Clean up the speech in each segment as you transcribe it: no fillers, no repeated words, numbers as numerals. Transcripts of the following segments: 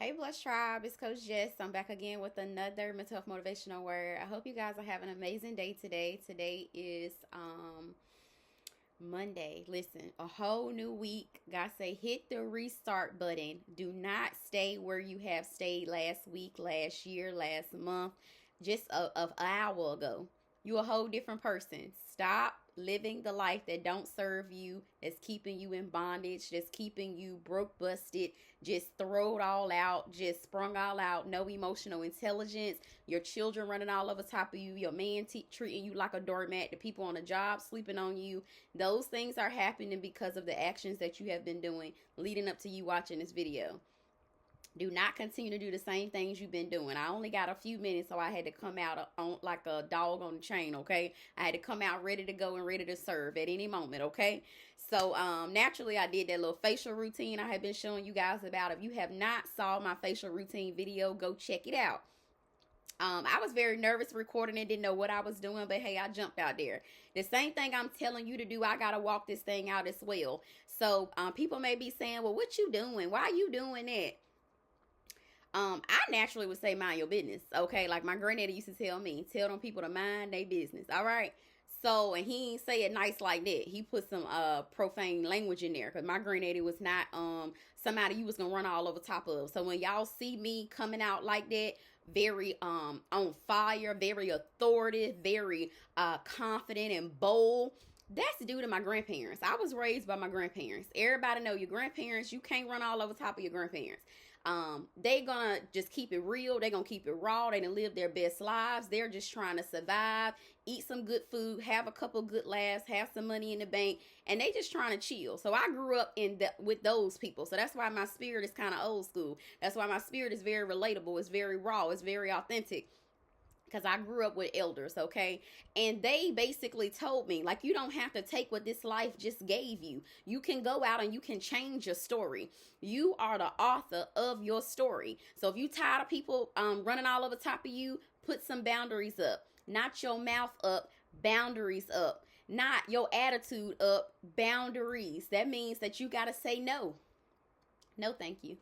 Hey, Blessed Tribe, it's Coach Jess. I'm back again with another mental health motivational word. I hope you guys are having an amazing day today. Today is Monday. Listen, a whole new week. God say hit the restart button. Do not stay where you have stayed last week, last year, last month, just an hour ago. You a whole different person. Stop living the life that don't serve you, that's keeping you in bondage, that's keeping you broke, busted, just throw it all out, just sprung all out, no emotional intelligence, your children running all over top of you, your man treating you like a doormat, the people on the job sleeping on you. Those things are happening because of the actions that you have been doing leading up to you watching this video. Do not continue to do the same things you've been doing. I only got a few minutes, so I had to come out on like a dog on the chain, okay? I had to come out ready to go and ready to serve at any moment, okay? So naturally, I did that little facial routine I have been showing you guys about. If you have not saw my facial routine video, go check it out. I was very nervous recording and didn't know what I was doing, but hey, I jumped out there. The same thing I'm telling you to do, I got to walk this thing out as well. So people may be saying, well, what you doing? Why are you doing that? I naturally would say mind your business, okay? Like my granddaddy used to tell me, tell them people to mind their business, all right? So, and he ain't say it nice like that. He put some profane language in there because my granddaddy was not somebody you was gonna run all over top of. So when y'all see me coming out like that, very on fire, very authoritative, very confident and bold, that's due to my grandparents. I was raised by my grandparents. Everybody know your grandparents, you can't run all over top of your grandparents. They gonna just keep it real. They gonna keep it raw. They done live their best lives. They're just trying to survive, eat some good food, have a couple good laughs, have some money in the bank, and they just trying to chill. So I grew up with those people. So that's why my spirit is kind of old school. That's why my spirit is very relatable. It's very raw. It's very authentic. Because I grew up with elders, okay? And they basically told me, like, you don't have to take what this life just gave you. You can go out and you can change your story. You are the author of your story. So if you tired of people running all over top of you, put some boundaries up. Not your mouth up, boundaries up. Not your attitude up, boundaries. That means that you got to say no. No, thank you.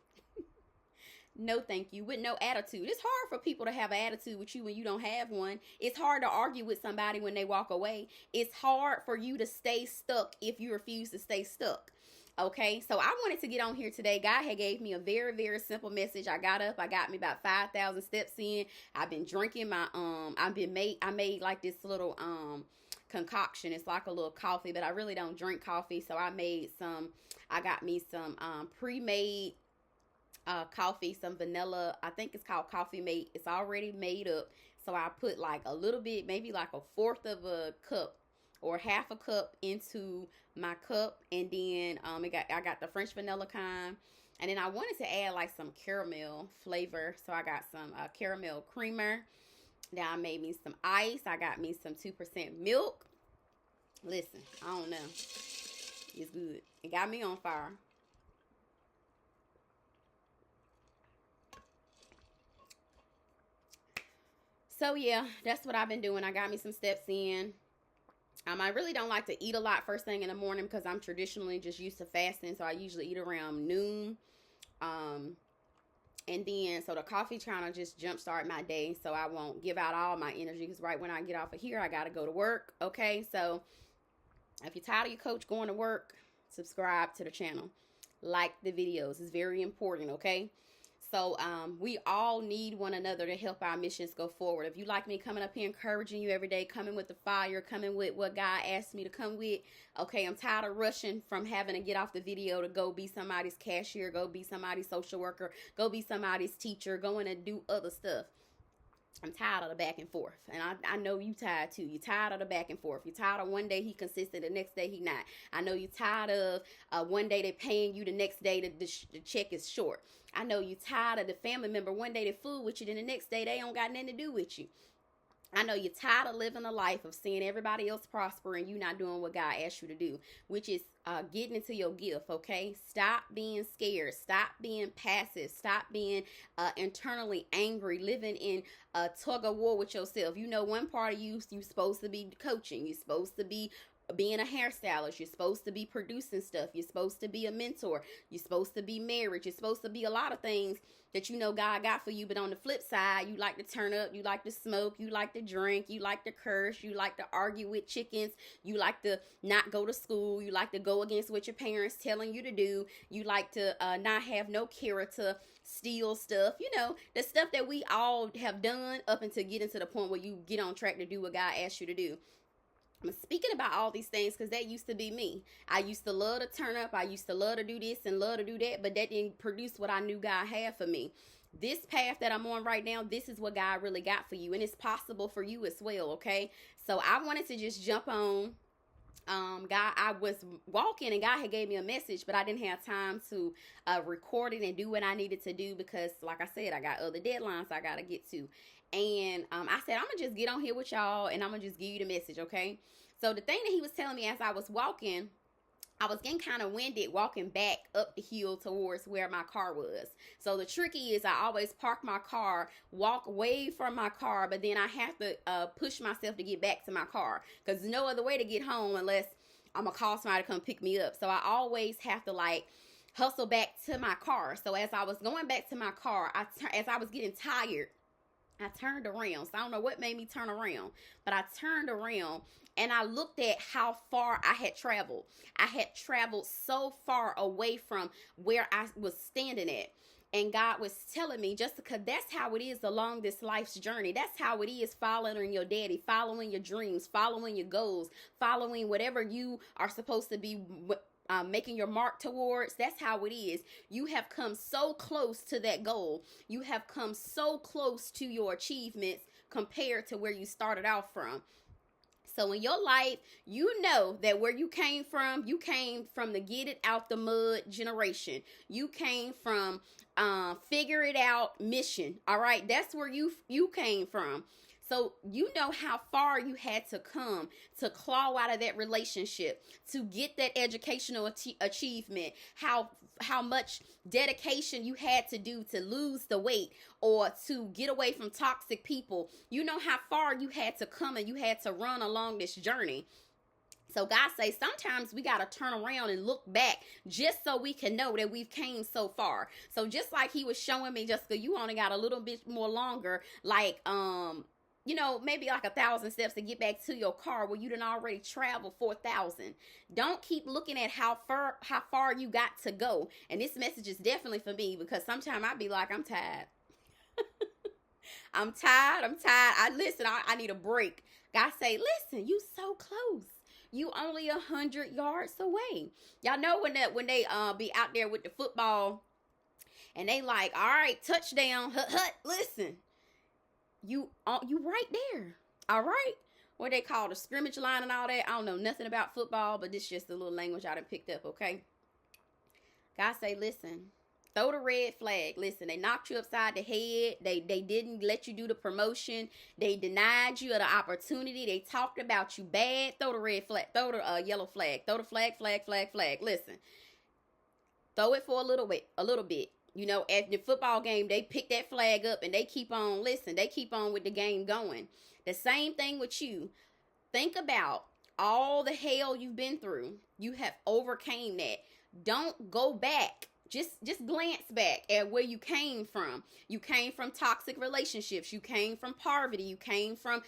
No, thank you, with no attitude. It's hard for people to have an attitude with you when you don't have one. It's hard to argue with somebody when they walk away. It's hard for you to stay stuck if you refuse to stay stuck. Okay, so I wanted to get on here today. God had gave me a very, very simple message. I got up, I got me about 5,000 steps in. I've been drinking my, I made like this little, concoction. It's like a little coffee, but I really don't drink coffee. So I got me some, pre-made coffee, some vanilla. I think it's called Coffee Mate. It's already made up. So I put like a little bit, maybe like a fourth of a cup or half a cup into my cup. And then I got the French vanilla kind. And then I wanted to add like some caramel flavor. So I got some caramel creamer. Then I made me some ice. I got me some 2% milk. Listen, I don't know. It's good. It got me on fire. So yeah, that's what I've been doing. I got me some steps in. I really don't like to eat a lot first thing in the morning because I'm traditionally just used to fasting. So I usually eat around noon. And then, so the coffee kind of just jumpstart my day so I won't give out all my energy because right when I get off of here, I got to go to work. Okay, so if you're tired of your coach going to work, subscribe to the channel. Like the videos. It's very important, okay? So we all need one another to help our missions go forward. If you like me coming up here encouraging you every day, coming with the fire, coming with what God asked me to come with, okay, I'm tired of rushing from having to get off the video to go be somebody's cashier, go be somebody's social worker, go be somebody's teacher, going to do other stuff. I'm tired of the back and forth. And I know you tired too. You're tired of the back and forth. You're tired of one day he consistent, the next day he not. I know you're tired of one day they paying you, the next day the check is short. I know you're tired of the family member. One day they fool with you, then the next day they don't got nothing to do with you. I know you're tired of living a life of seeing everybody else prosper and you not doing what God asked you to do, which is getting into your gift, okay? Stop being scared. Stop being passive. Stop being internally angry, living in a tug of war with yourself. You know, one part of you're supposed to be coaching. You're supposed to be being a hairstylist. You're supposed to be producing stuff. You're supposed to be a mentor. You're supposed to be married. You're supposed to be a lot of things that you know God got for you. But on the flip side, you like to turn up. You like to smoke. You like to drink. You like to curse. You like to argue with chickens. You like to not go to school. You like to go against what your parents telling you to do. You like to not have no character, steal stuff. You know, the stuff that we all have done up until getting to the point where you get on track to do what God asked you to do. I'm speaking about all these things because that used to be me. I used to love to turn up. I used to love to do this and love to do that, but that didn't produce what I knew God had for me. This path that I'm on right now, this is what God really got for you, and it's possible for you as well, okay? So I wanted to just jump on. God, I was walking and God had gave me a message, but I didn't have time to record it and do what I needed to do because, like I said, I got other deadlines I got to get to. And I said, I'm going to just get on here with y'all and I'm going to just give you the message, okay? So the thing that he was telling me as I was walking, I was getting kind of winded walking back up the hill towards where my car was. So the tricky is I always park my car, walk away from my car, but then I have to push myself to get back to my car because there's no other way to get home unless I'm going to call somebody to come pick me up. So I always have to like hustle back to my car. So as I was going back to my car, as I was getting tired, I turned around. So I don't know what made me turn around, but I turned around and I looked at how far I had traveled. I had traveled so far away from where I was standing at. And God was telling me, Jessica, that's how it is along this life's journey. That's how it is following your daddy, following your dreams, following your goals, following whatever you are supposed to be making your mark towards. That's how it is. You have come so close to that goal. You have come so close to your achievements compared to where you started out from. So in your life, you know that where you came from the get it out the mud generation. You came from figure it out mission. All right. That's where you came from. So you know how far you had to come to claw out of that relationship, to get that educational achievement, how much dedication you had to do to lose the weight or to get away from toxic people. You know how far you had to come and you had to run along this journey. So God says sometimes we got to turn around and look back just so we can know that we've came so far. So just like he was showing me, Jessica, you only got a little bit more longer, like, you know, maybe like 1,000 steps to get back to your car where you done already traveled 4,000. Don't keep looking at how far you got to go. And this message is definitely for me because sometimes I be like, I'm tired. I'm tired. I need a break. God say, listen, you so close. You only 100 yards away. Y'all know when they be out there with the football and they like, all right, touchdown, hut, listen. You right there. All right. What they call the scrimmage line and all that. I don't know nothing about football, but this is just a little language I done picked up, okay? God say, listen, throw the red flag. Listen, they knocked you upside the head. They didn't let you do the promotion. They denied you of the opportunity. They talked about you bad. Throw the red flag. Throw the yellow flag. Throw the flag. Listen, throw it for a little bit. You know, at the football game, they pick that flag up and they keep on, they keep on with the game going. The same thing with you. Think about all the hell you've been through. You have overcame that. Don't go back. Just glance back at where you came from. You came from toxic relationships. You came from poverty. You came from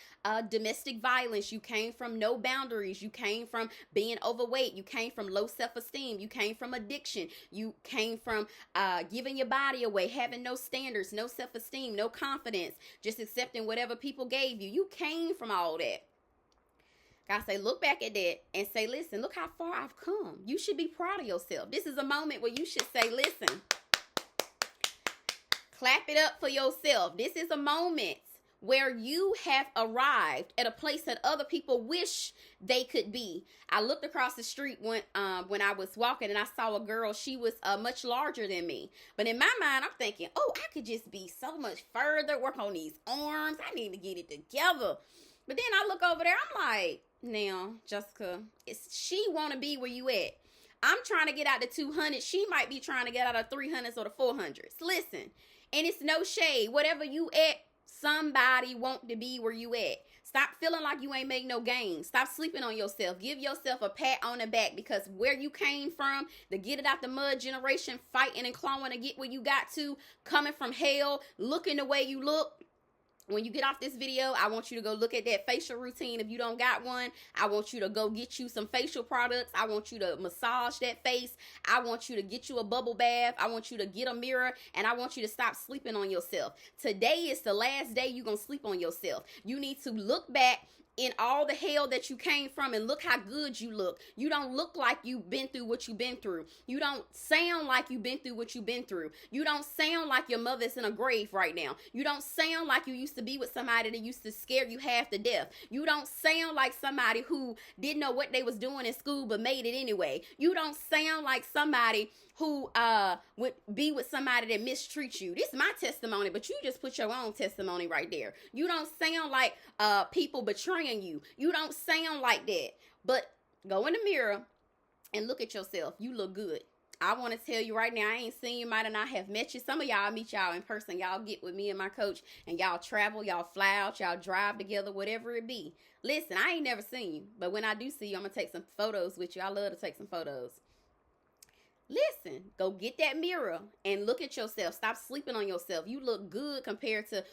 domestic violence. You came from no boundaries. You came from being overweight. You came from low self-esteem. You came from addiction. You came from giving your body away, having no standards, no self-esteem, no confidence, just accepting whatever people gave you. You came from all that. God say, look back at that and say, listen, look how far I've come. You should be proud of yourself. This is a moment where you should say, listen, clap it up for yourself. This is a moment where you have arrived at a place that other people wish they could be. I looked across the street when I was walking and I saw a girl. She was much larger than me. But in my mind, I'm thinking, oh, I could just be so much further, work on these arms. I need to get it together. But then I look over there, I'm like, now, Jessica, she want to be where you at. I'm trying to get out the 200. She might be trying to get out of 300s or the 400s. Listen, and it's no shade. Whatever you at, somebody want to be where you at. Stop feeling like you ain't make no gains. Stop sleeping on yourself. Give yourself a pat on the back, because where you came from, the get it out the mud generation, fighting and clawing to get where you got to, coming from hell, looking the way you look. When you get off this video, I want you to go look at that facial routine. If you don't got one, I want you to go get you some facial products. I want you to massage that face. I want you to get you a bubble bath. I want you to get a mirror, and I want you to stop sleeping on yourself. Today is the last day you're going to sleep on yourself. You need to look back in all the hell that you came from and look how good you look. You don't look like you've been through what you've been through. You don't sound like you've been through what you've been through. You don't sound like your mother's in a grave right now. You don't sound like you used to be with somebody that used to scare you half to death. You don't sound like somebody who didn't know what they was doing in school but made it anyway. You don't sound like somebody who would be with somebody that mistreats you. This is my testimony, but you just put your own testimony right there. You don't sound like people betraying you. You don't sound like that. But go in the mirror and look at yourself. You look good. I want to tell you right now, I ain't seen you, might not have met you. Some of y'all meet y'all in person. Y'all get with me and my coach, and y'all travel, y'all fly out, y'all drive together, whatever it be. Listen, I ain't never seen you, but when I do see you, I'm going to take some photos with you. I love to take some photos. Listen, go get that mirror and look at yourself. Stop sleeping on yourself. You look good compared to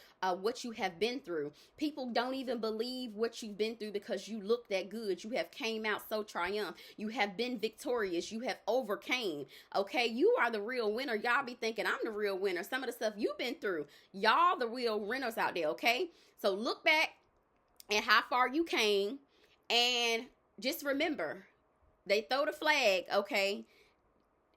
what you have been through. People don't even believe what you've been through because you look that good. You have came out so triumphant. You have been victorious. You have overcame. Okay, you are the real winner. Y'all be thinking I'm the real winner. Some of the stuff you've been through, y'all the real winners out there. Okay, so look back at how far you came, and just remember, they throw the flag. Okay.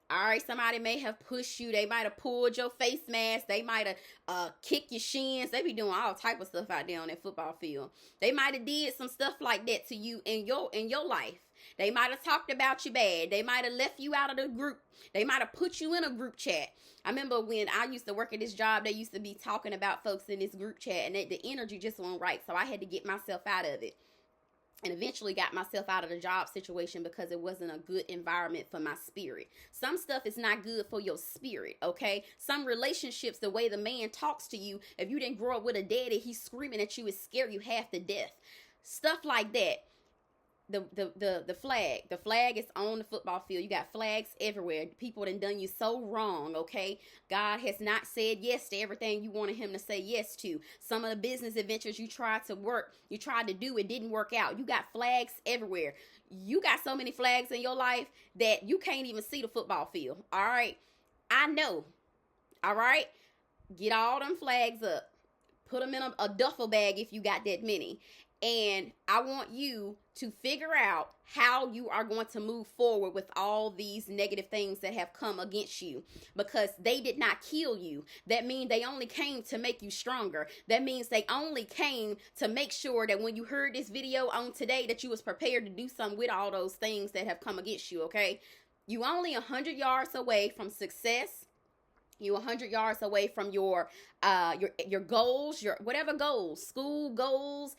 All right, somebody may have pushed you. They might have pulled your face mask. They might have kicked your shins. They be doing all type of stuff out there on that football field. They might have did some stuff like that to you in your life. They might have talked about you bad. They might have left you out of the group. They might have put you in a group chat. I remember when I used to work at this job, they used to be talking about folks in this group chat, and the energy just wasn't right. So I had to get myself out of it. And eventually got myself out of the job situation because it wasn't a good environment for my spirit. Some stuff is not good for your spirit, okay? Some relationships, the way the man talks to you, if you didn't grow up with a daddy, he's screaming at you, it scare you half to death. Stuff like that. The flag is on the football field. You got flags everywhere. People done you so wrong, okay? God has not said yes to everything you wanted him to say yes to. Some of the business adventures you tried to do, it didn't work out. You got flags everywhere. You got so many flags in your life that you can't even see the football field. All right, I know. All right, get all them flags up. Put them in a duffel bag if you got that many. And I want you to figure out how you are going to move forward with all these negative things that have come against you, because they did not kill you. That means they only came to make you stronger. That means they only came to make sure that when you heard this video on today, that you was prepared to do something with all those things that have come against you, okay? You only 100 yards away from success. You're 100 yards away from your goals, your whatever goals, school goals,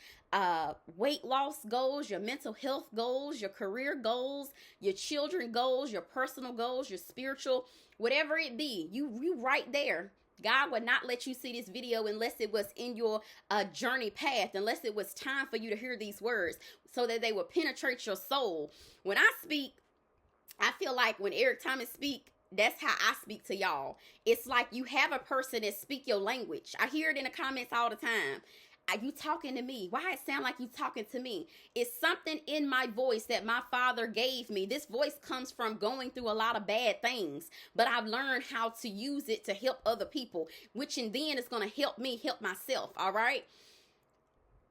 weight loss goals, your mental health goals, your career goals, your children goals, your personal goals, your spiritual, whatever it be. You right there. God would not let you see this video unless it was in your journey path, unless it was time for you to hear these words so that they will penetrate your soul. When I speak, I feel like when Eric Thomas speak, that's how I speak to y'all. It's like you have a person that speak your language. I hear it in the comments all the time. Are you talking to me? Why it sound like you talking to me? It's something in my voice that my father gave me. This voice comes from going through a lot of bad things, but I've learned how to use it to help other people, which in then is going to help me help myself. All right.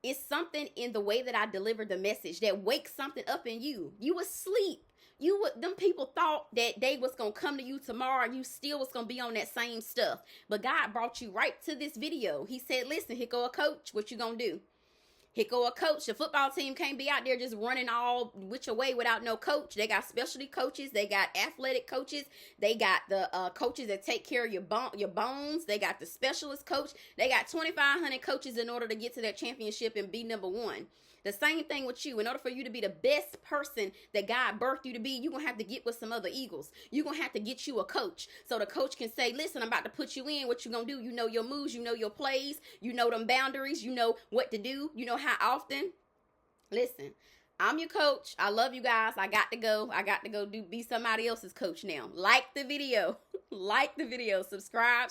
It's something in the way that I deliver the message that wakes something up in you. You asleep. Them people thought that they was going to come to you tomorrow and you still was going to be on that same stuff. But God brought you right to this video. He said, listen, here go a coach. What you going to do? Here go a coach. The football team can't be out there just running all which way without no coach. They got specialty coaches. They got athletic coaches. They got the coaches that take care of your bones. They got the specialist coach. They got 2,500 coaches in order to get to that championship and be number one. The same thing with you. In order for you to be the best person that God birthed you to be, you're going to have to get with some other eagles. You're going to have to get you a coach. So the coach can say, listen, I'm about to put you in. What you going to do? You know your moves. You know your plays. You know them boundaries. You know what to do. You know how often. Listen, I'm your coach. I love you guys. I got to go. Be somebody else's coach now. Like the video. Like the video. Subscribe.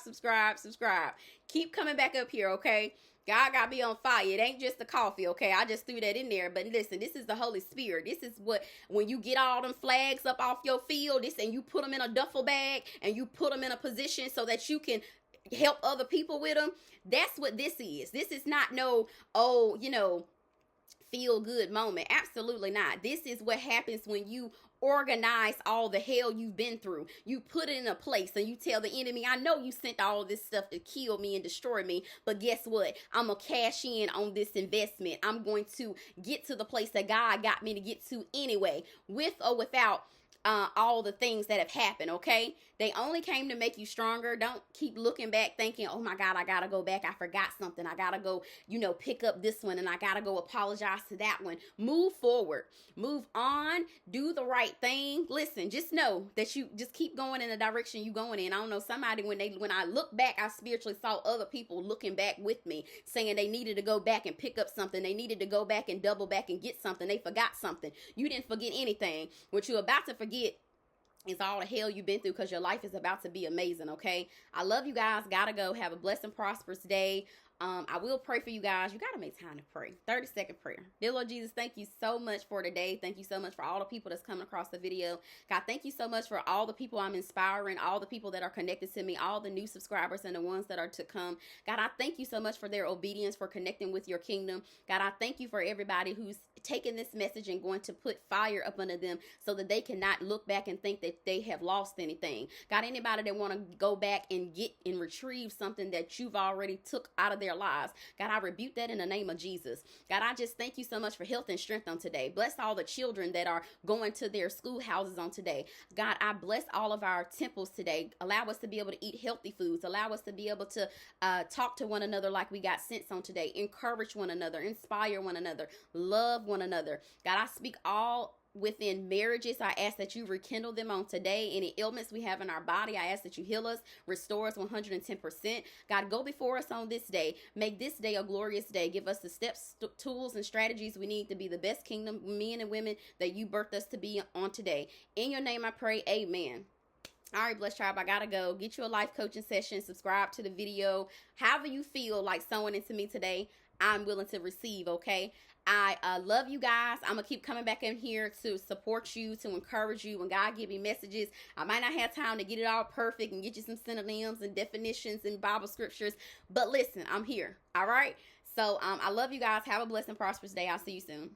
Keep coming back up here, okay? God got me on fire. It ain't just the coffee, okay? I just threw that in there. But listen, this is the Holy Spirit. This is what, when you get all them flags up off your field, and you put them in a duffel bag, and you put them in a position so that you can help other people with them. That's what this is. This is not no, feel good moment. Absolutely not. This is what happens when you organize all the hell you've been through. You put it in a place and you tell the enemy, I know you sent all this stuff to kill me and destroy me, but guess what? I'm going to cash in on this investment. I'm going to get to the place that God got me to get to anyway, with or without all the things that have happened, okay? They only came to make you stronger. Don't keep looking back thinking, oh my God, I gotta go back. I forgot something. I gotta go, pick up this one, and I gotta go apologize to that one. Move forward. Move on. Do the right thing. Listen, just know that you just keep going in the direction you going in. I don't know, somebody, when I look back, I spiritually saw other people looking back with me, saying they needed to go back and pick up something. They needed to go back and double back and get something. They forgot something. You didn't forget anything. What you're about to forget is all the hell you've been through, because your life is about to be amazing, okay? I love you guys. Gotta go. Have a blessed and prosperous day. I will pray for you guys. You got to make time to pray. 30-second prayer. Dear Lord Jesus, thank you so much for today. Thank you so much for all the people that's coming across the video. God, thank you so much for all the people I'm inspiring, all the people that are connected to me, all the new subscribers and the ones that are to come. God, I thank you so much for their obedience, for connecting with your kingdom. God, I thank you for everybody who's taking this message and going to put fire up under them so that they cannot look back and think that they have lost anything. God, anybody that want to go back and get and retrieve something that you've already took out of their lives, God, I rebuke that in the name of Jesus. God, I just thank you so much for health and strength on today. Bless all the children that are going to their schoolhouses on today. God, I bless all of our temples today. Allow us to be able to eat healthy foods. Allow us to be able to talk to one another like we got sense on today. Encourage one another. Inspire one another. Love one another. God, I speak all within marriages. I ask that you rekindle them on today. Any ailments we have in our body, I ask that you heal us, restore us 110%. God, go before us on this day. Make this day a glorious day. Give us the steps, tools, and strategies we need to be the best kingdom men and women that you birthed us to be on today. In your name I pray, amen. All right, Blessed Tribe, I gotta go. Get you a life coaching session. Subscribe to the video. However you feel like sowing into me today, I'm willing to receive, okay? I love you guys. I'm going to keep coming back in here to support you, to encourage you. When God give me messages, I might not have time to get it all perfect and get you some synonyms and definitions and Bible scriptures. But listen, I'm here. All right? So I love you guys. Have a blessed and prosperous day. I'll see you soon.